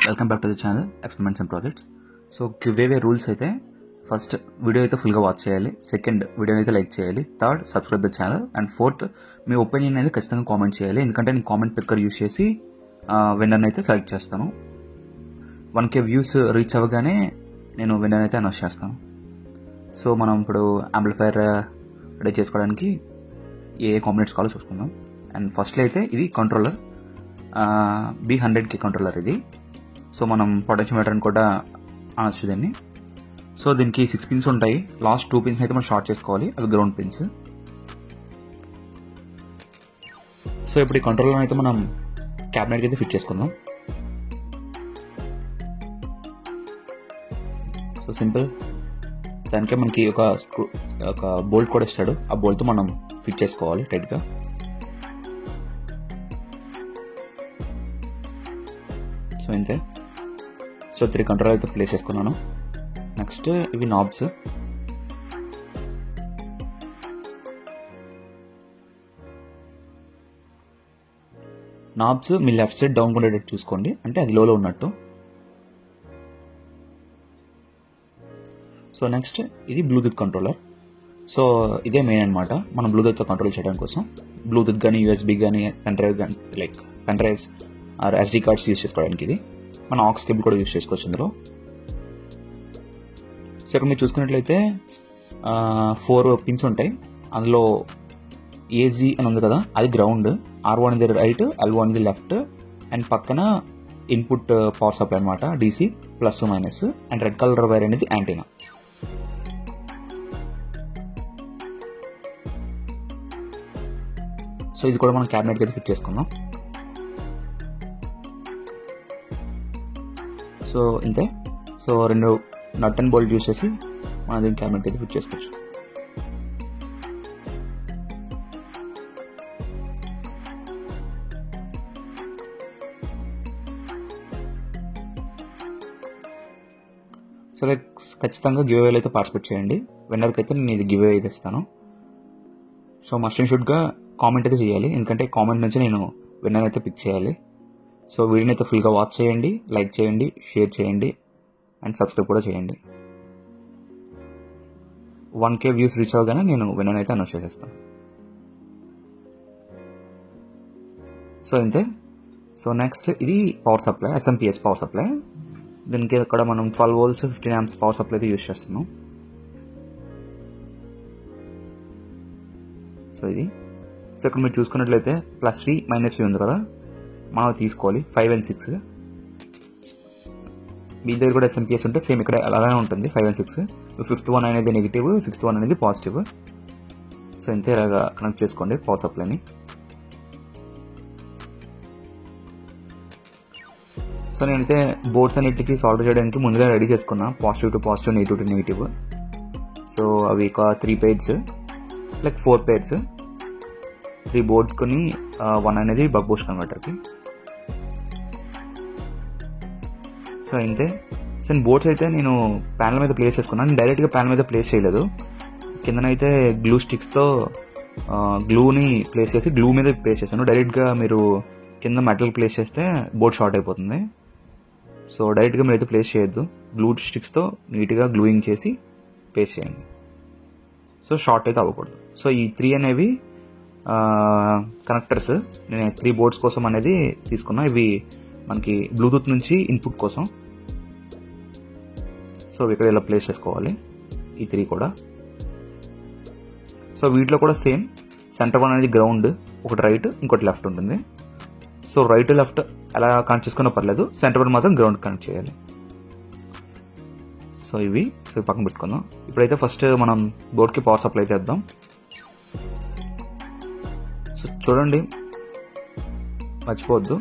Welcome back to the channel experiments and projects. So giveaway rules అయితే first video అయితే ఫుల్గా watch చేయాలి, second వీడియోని అయితే లైక్ చేయాలి, third subscribe the channel, and fourth me opinion అనేది ఖచ్చితంగా కామెంట్ చేయాలి. ఎందుకంటే నేను కామెంట్ పిక్కర్ యూస్ చేసి విన్నర్ని అయితే సెలెక్ట్ చేస్తాను. 1K వ్యూస్ రీచ్ అవ్వగానే నేను విన్నర్ అయితే అనౌన్స్ చేస్తాను. సో మనం ఇప్పుడు యాంప్లిఫైర్ రెడీ చేసుకోవడానికి ఏ కాంపోనెంట్స్ కావాలో చూసుకుందాం. అండ్ ఫస్ట్లో అయితే ఇది కంట్రోలర్, B100K కంట్రోలర్ ఇది. సో మనం పొటెన్షియోమీటర్ని కూడా అనొచ్చు దీన్ని. సో దీనికి 6 పిన్స్ ఉంటాయి. లాస్ట్ 2 పిన్స్ అయితే మనం షార్ట్ చేసుకోవాలి, అవి గ్రౌండ్ పిన్స్. సో ఇప్పుడు ఈ కంట్రోలర్ అయితే మనం క్యాబినెట్కి అయితే ఫిట్ చేసుకుందాం. సో సింపుల్, దానికే మనకి ఒక బోల్ట్ కూడా ఇస్తాడు, ఆ బోల్ట్తో మనం ఫిట్ చేసుకోవాలి టైట్గా. సో ఇంతే. సో 3 కంట్రోలర్ అయితే ప్లేస్ చేసుకున్నాను. నెక్స్ట్ ఇవి నాబ్స్. మీ లెఫ్ట్ సైడ్ డౌన్ ఉండేటట్టు చూసుకోండి, అంటే అది లోలో ఉన్నట్టు. సో నెక్స్ట్ ఇది బ్లూటూత్ కంట్రోలర్. సో ఇదే మెయిన్ అనమాట మనం బ్లూటూత్తో కంట్రోల్ చేయడం కోసం. బ్లూటూత్ కానీ USB కానీ pen drives or SD cards use చేసుకోవడానికి ఇది. మన AUX కేబుల్ కూడా యూజ్ చేసుకోవచ్చు ఇందులో. సో ఇక్కడ మీరు చూసుకున్నట్లయితే 4 పిన్స్ ఉంటాయి. అందులో AG అని ఉంది కదా, అది గ్రౌండ్, R1 ఇది రైట్, L1 ఇది లెఫ్ట్, అండ్ పక్కన ఇన్పుట్ పవర్ సప్లై అనమాట, DC plus minus, and red colour wire అనేది యాంటీనా. సో ఇది కూడా మనం క్యాబినెట్కి అయితే ఫిట్ చేసుకుందాం. సో ఇంతే. So 2 nut and bolt use చేసి మనం దీన్ని క్యాబినెట్కి అయితే ఫిట్ చేసుకోవచ్చు. సో ఖచ్చితంగా గివ్ అవేలో అయితే పార్టిసిపేట్ చేయండి. విన్నర్కి అయితే నేను ఇది గివ్ అవే అయితే ఇస్తాను. సో మస్ట్ అండ్ షుడ్గా కామెంట్ అయితే చేయాలి, ఎందుకంటే కామెంట్ నుంచి నేను విన్నర్ అయితే పిక్ చేయాలి. సో వీడియోని అయితే ఫుల్గా వాచ్ చేయండి, లైక్ చేయండి, షేర్ చేయండి, అండ్ సబ్స్క్రైబ్ కూడా చేయండి. 1K వ్యూస్ రీచ్ అవ్వగానే నేను విన్నర్ అయితే అనౌన్స్ చేసేస్తాను. సో ఇంతే. సో నెక్స్ట్ ఇది power supply, SMPS power supply. దీనికి ఇక్కడ మనం 12 volts 15 amps పవర్ సప్లై అయితే యూజ్ చేస్తున్నాం. సో ఇది. సో ఇక్కడ మీరు చూసుకున్నట్లయితే +V -V ఉంది కదా, మనం తీసుకోవాలి 5 and 6. మీ దగ్గర కూడా SMPS ఉంటే సేమ్ ఇక్కడ అలానే ఉంటుంది 5 and 6. 5th one అనేది నెగిటివ్, 6th one అనేది పాజిటివ్. సో ఇంతే, ఇలాగా కనెక్ట్ చేసుకోండి పవర్ సప్లైని. సో నేనైతే బోర్డ్స్ అన్నిటికీ సాల్వ్ చేయడానికి ముందుగా రెడీ చేసుకున్నా, positive to positive, negative to negative. So అవి ఒక 3 pairs 4 pairs, 3 బోర్డ్ కొని 1 అనేది బక్ బూస్ట్ కన్వర్టర్కి. సో ఇంతే. సో బోర్డ్స్ అయితే నేను ప్యానల్ మీద ప్లేస్ చేసుకున్నాను. నేను డైరెక్ట్గా ప్యానల్ మీద ప్లేస్ చేయలేదు, కిందనైతే గ్లూ స్టిక్స్తో గ్లూని ప్లేస్ చేసి గ్లూ మీద ప్లేస్ చేశాను. డైరెక్ట్గా మీరు కింద మెటల్ ప్లేస్ చేస్తే బోర్డ్ షార్ట్ అయిపోతుంది. సో డైరెక్ట్గా మీరు అయితే ప్లేస్ చేయొద్దు, గ్లూ స్టిక్స్తో నీట్గా గ్లూయింగ్ చేసి ప్లేస్ చేయండి. సో షార్ట్ అయితే అవ్వకూడదు. సో ఈ 3 అనేవి కనెక్టర్స్ నేను 3 బోర్డ్స్ కోసం అనేది తీసుకున్నా. ఇవి మనకి బ్లూటూత్ నుంచి ఇన్పుట్ కోసం. సో ఇక్కడ ఇలా ప్లేస్ చేసుకోవాలి ఈ 3 కూడా. సో వీటిలో కూడా సేమ్, సెంటర్ వన్ అనేది గ్రౌండ్, ఒకటి రైట్, ఇంకోటి లెఫ్ట్ ఉంటుంది. సో రైట్ లెఫ్ట్ ఎలా కనెక్ట్ చేసుకున్నా పర్లేదు, సెంటర్ వన్ మాత్రం గ్రౌండ్ కనెక్ట్ చేయాలి. సో ఇవి పక్కన పెట్టుకుందాం. ఇప్పుడైతే ఫస్ట్ మనం బోర్డ్కి పవర్ సప్లై చేద్దాం. సో చూడండి, మర్చిపోవద్దు,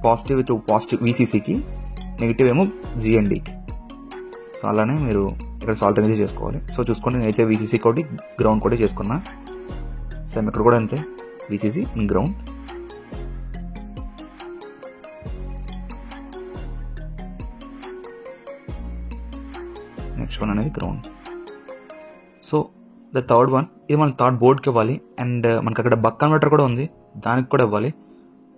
పాజిటివ్ టు పాజిటివ్ VCCకి, నెగిటివ్ ఏమో GNDకి. సో అలానే మీరు ఇక్కడ సాల్ట్ అనేది చేసుకోవాలి. సో చూసుకోండి, నేనైతే VCC ఒకటి గ్రౌండ్ కూడా చేసుకున్నా. సేమ్ ఇక్కడ కూడా అంతే, VCC గ్రౌండ్. నెక్స్ట్ వన్ అనేది ground. So the third one, ఇది మన థర్డ్ బోర్డ్కి ఇవ్వాలి. అండ్ మనకి అక్కడ బక్ కన్వర్టర్ కూడా ఉంది, దానికి కూడా ఇవ్వాలి.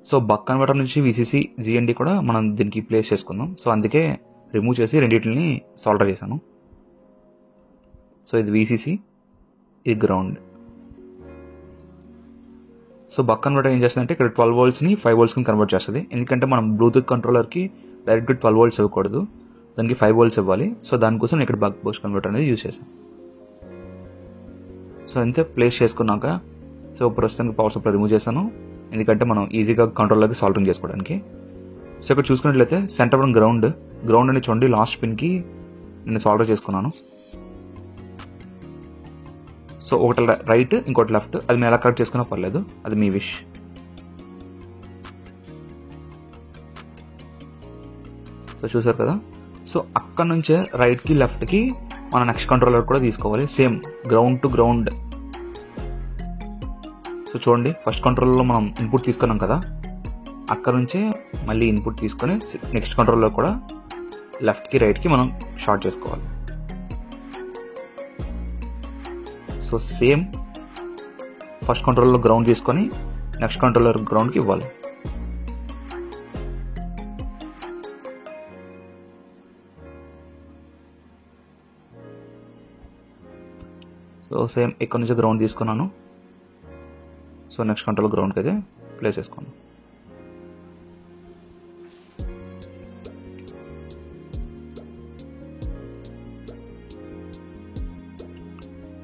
సో బక్ కన్వర్టర్ నుంచి VCC GND కూడా మనం దీనికి ప్లేస్ చేసుకుందాం. సో అందుకే రిమూవ్ చేసి రెండింటిని సాల్డర్ చేశాను. సో ఇది VCC, ఇది గ్రౌండ్. సో బక్ కన్వర్టర్ ఏం చేస్తుందంటే ఇక్కడ 12 voltsని 5 voltsకి కన్వర్ట్ చేస్తుంది. ఎందుకంటే మనం బ్లూటూత్ కంట్రోలర్కి డైరెక్ట్గా 12 volts ఇవ్వకూడదు, దానికి 5 volts ఇవ్వాలి. సో దానికోసం ఇక్కడ బక్ బూస్ట్ కన్వర్టర్ అనేది యూజ్ చేశాను. సో అంతే ప్లేస్ చేసుకున్నాక సో ప్రస్తుతానికి పవర్ సప్లై రిమూవ్ చేశాను, ఎందుకంటే మనం ఈజీగా కంట్రోలర్కి సాల్డరింగ్ చేసుకోవడానికి. సో ఇక్కడ చూసుకున్నట్లయితే సెంటర్ వన్ గ్రౌండ్ అని చూడండి, లాస్ట్ పిన్కి నేను సాల్డర్ చేసుకున్నాను. సో ఒకటి రైట్, ఇంకోటి లెఫ్ట్, అది మీరు ఎలా కరెక్ట్ చేసుకున్నా పర్లేదు, అది మీ విష్. సో చూసారు కదా. సో అక్కడ నుంచే రైట్కి లెఫ్ట్కి మన నెక్స్ట్ కంట్రోలర్ కూడా తీసుకోవాలి, same ground to ground. So చూడండి, ఫస్ట్ కంట్రోలర్లో మనం ఇన్పుట్ తీసుకున్నాం కదా, అక్కడ నుంచే మళ్ళీ ఇన్పుట్ తీసుకొని నెక్స్ట్ కంట్రోలర్ కూడా లెఫ్ట్కి రైట్కి మనం షార్ట్ చేసుకోవాలి. సో సేమ్ ఫస్ట్ కంట్రోలర్లో గ్రౌండ్ తీసుకొని నెక్స్ట్ కంట్రోలర్ గ్రౌండ్కి ఇవ్వాలి. సో సేమ్ ఇక్కడ నుంచి గ్రౌండ్ తీసుకున్నాను. సో నెక్స్ట్ కంట్రోల్ గ్రౌండ్కి అయితే ప్లేస్ చేసుకున్నాను.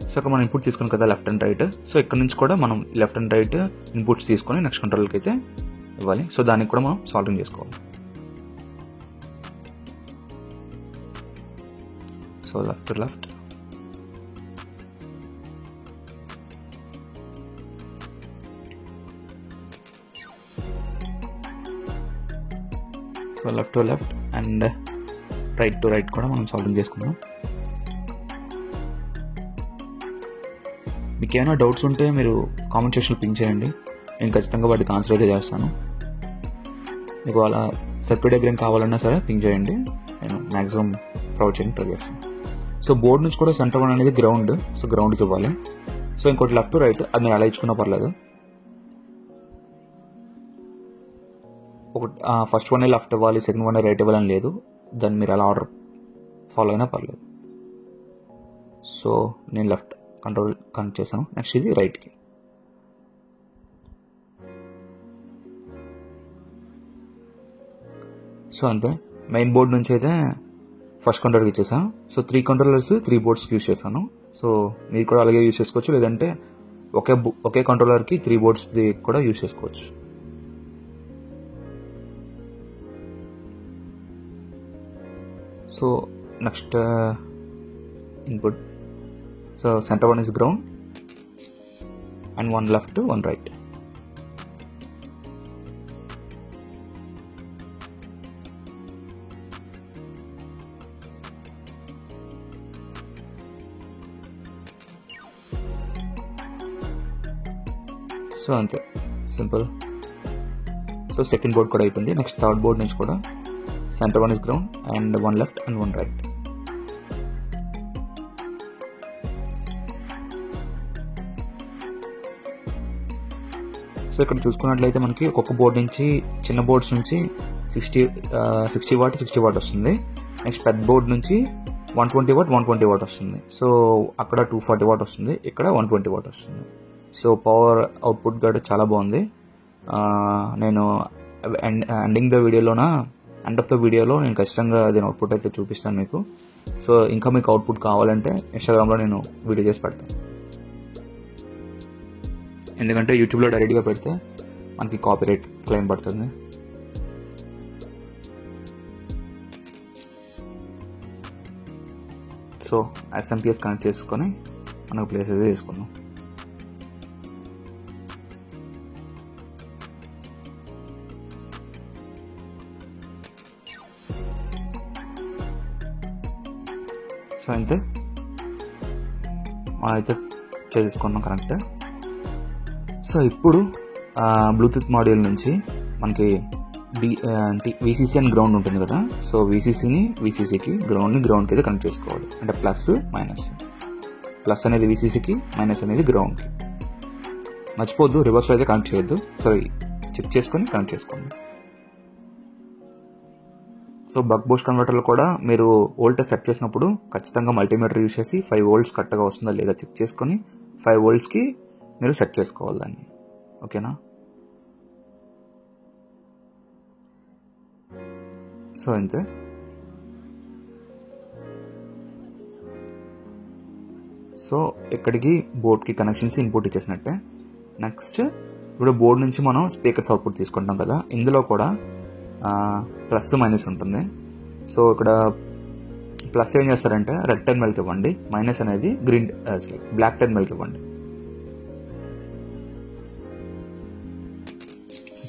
సో ఇక్కడ మనం ఇన్పుట్ తీసుకున్నాం కదా లెఫ్ట్ అండ్ రైట్. సో ఇక్కడ నుంచి కూడా మనం లెఫ్ట్ అండ్ రైట్ ఇన్పుట్స్ తీసుకొని నెక్స్ట్ కంట్రోల్కి అయితే ఇవ్వాలి. సో దానికి కూడా మనం సాల్వింగ్ చేసుకోవాలి. So left to left, so left to left and right to right కూడా మనం సాల్వింగ్ చేసుకుందాం. మీకు ఏమైనా డౌట్స్ ఉంటే మీరు కామెంట్ సెక్షన్లో పింక్ చేయండి, నేను ఖచ్చితంగా వాటికి ఆన్సర్ అయితే చేస్తాను. మీకు అలా సర్క్యూట్ డయాగ్రామ్ కావాలన్నా సరే పింక్ చేయండి, నేను మ్యాక్సిమం ప్రొవైడ్ చేయడానికి ట్రై చేస్తాను. సో బోర్డు నుంచి కూడా సెంటర్ వన్ అనేది గ్రౌండ్, సో గ్రౌండ్కి ఇవ్వాలి. సో ఇంకోటి లెఫ్ట్ టు రైట్, అది మీరు అలా ఇచ్చుకున్నా పర్లేదు. ఒకటి ఫస్ట్ వన్ లెఫ్ట్ ఇవ్వాలి, సెకండ్ వన్ రైట్ ఇవ్వాలని లేదు, దాన్ని మీరు అలా ఆర్డర్ ఫాలో అయినా పర్లేదు. సో నేను లెఫ్ట్ కంట్రోల్ కనెక్ట్ చేశాను, నెక్స్ట్ ఇది రైట్కి. సో అంతే, మెయిన్ బోర్డ్ నుంచి అయితే ఫస్ట్ కంట్రోలర్కి ఇచ్చేసాను. సో 3 కంట్రోలర్స్ 3 బోర్డ్స్కి యూజ్ చేశాను. సో మీరు కూడా అలాగే యూజ్ చేసుకోవచ్చు, లేదంటే ఒకే కంట్రోలర్కి 3 బోర్డ్స్ది కూడా యూజ్ చేసుకోవచ్చు. So next input, so centre one is ground and one left, one right. So అంతే సింపుల్. సో సెకండ్ బోర్డ్ కూడా అయిపోయింది. నెక్స్ట్ థర్డ్ బోర్డ్ నుంచి కూడా centre one is ground and one left and one right. So ఇక్కడ చూసుకున్నట్లయితే మనకి ఒక్కొక్క board నుంచి, చిన్న బోర్డ్స్ నుంచి 60 వాట్ 60 వాట్ వస్తుంది. నెక్స్ట్ పెద్ద బోర్డ్ నుంచి 120 వాట్ 120 వాట్ వస్తుంది. సో అక్కడ 240 వాట్ వస్తుంది, ఇక్కడ 120 వాట్ వస్తుంది. సో పవర్ అవుట్పుట్ కూడా చాలా బాగుంది. నేను ఎండ్ ఆఫ్ ద వీడియోలో నేను ఖచ్చితంగా దీని అవుట్పుట్ అయితే చూపిస్తాను మీకు. సో ఇంకా మీకు అవుట్పుట్ కావాలంటే ఇన్స్టాగ్రామ్లో నేను వీడియో చేసి పెడతాను, ఎందుకంటే యూట్యూబ్లో డైరెక్ట్గా పెడితే మనకి కాపీరైట్ క్లెయిమ్ పడుతుంది. సో SMPS కనెక్ట్ చేసుకొని మనకు ప్లేస్ అయితే తీసుకుందాం. సో అంతే అయితే చేసుకున్నాం కరెక్ట్. సో ఇప్పుడు బ్లూటూత్ మాడ్యూల్ నుంచి మనకి VCC అని గ్రౌండ్ ఉంటుంది కదా. సో VCCని VCCకి, గ్రౌండ్ని గ్రౌండ్కి అయితే కనెక్ట్ చేసుకోవాలి. అంటే ప్లస్ మైనస్, ప్లస్ అనేది VCCకి, మైనస్ అనేది గ్రౌండ్కి. మర్చిపోద్దు, రివర్స్లో అయితే కనెక్ట్ చేయొద్దు. సారీ, చెక్ చేసుకొని కనెక్ట్ చేసుకోండి. సో బక్ బూస్ట్ కన్వర్టర్లో కూడా మీరు వోల్టేజ్ సెట్ చేసినప్పుడు ఖచ్చితంగా మల్టీమీటర్ యూజ్ చేసి 5 volts కరెక్ట్గా వస్తుందా లేదా చెక్ చేసుకొని 5 voltsకి మీరు సెట్ చేసుకోవాలి దాన్ని. ఓకేనా? సో అంతే. సో ఇక్కడికి బోర్డ్కి కనెక్షన్స్ ఇన్పుట్ ఇచ్చేసినట్టే. నెక్స్ట్ ఇప్పుడు బోర్డ్ నుంచి మనం స్పీకర్స్ అవుట్పుట్ తీసుకుంటాం కదా, ఇందులో కూడా ప్లస్ మైనస్ ఉంటుంది. సో ఇక్కడ ప్లస్ ఏం చేస్తారంటే రెడ్ టెర్మినల్కి ఇవ్వండి, మైనస్ అనేది బ్లాక్ టెర్మినల్కి ఇవ్వండి.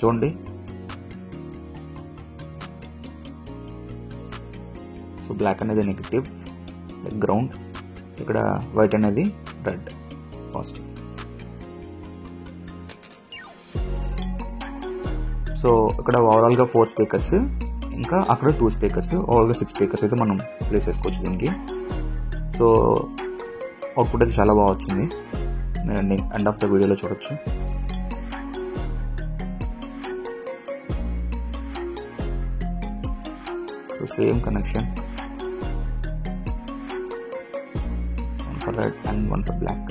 చూడండి. సో బ్లాక్ అనేది నెగిటివ్ గ్రౌండ్, ఇక్కడ వైట్ అనేది రెడ్ పాజిటివ్. సో ఇక్కడ ఓవరాల్గా 4 స్పీకర్స్, ఇంకా అక్కడ 2 స్పీకర్స్, ఓవరాల్గా 6 స్పీకర్స్ అయితే మనం ప్లేస్ చేసుకోవచ్చు దీనికి. సో అవుట్పుట్ అయితే చాలా బాగా వచ్చింది, నేను ఎండ్ ఆఫ్ ద వీడియోలో చూడొచ్చు. So same connection, one for red and one for black.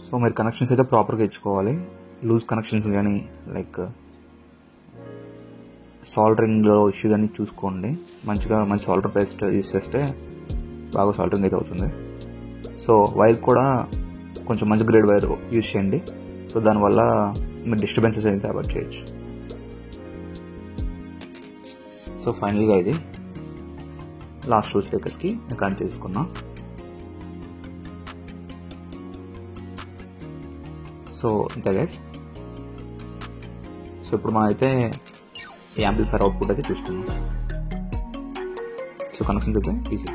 So మీరు కనెక్షన్స్ అయితే ప్రాపర్గా ఇచ్చుకోవాలి. లూజ్ కనెక్షన్స్ కానీ లైక్ సాల్డరింగ్లో ఇష్యూ కానీ చూసుకోండి. మంచి సాల్డర్ పేస్ట్ యూస్ చేస్తే బాగా సాల్డరింగ్ అయితే అవుతుంది. సో వైర్ కూడా కొంచెం మంచి గ్రేడ్ వైర్ యూజ్ చేయండి. సో దానివల్ల మీరు డిస్టర్బెన్సెస్ అయితే అవాయిడ్ చేయొచ్చు. సో ఫైనల్గా ఇది లాస్ట్ 2 స్పీకర్స్కి నేను కనెక్ట్ చేసుకున్నా. సో ఇంతే గైస్. సో ఇప్పుడు మనం అయితే యాంప్లిఫైర్ అవుట్పుట్ అయితే చూసుకున్నాం. సో కనెక్షన్స్ అయితే ఈజీ.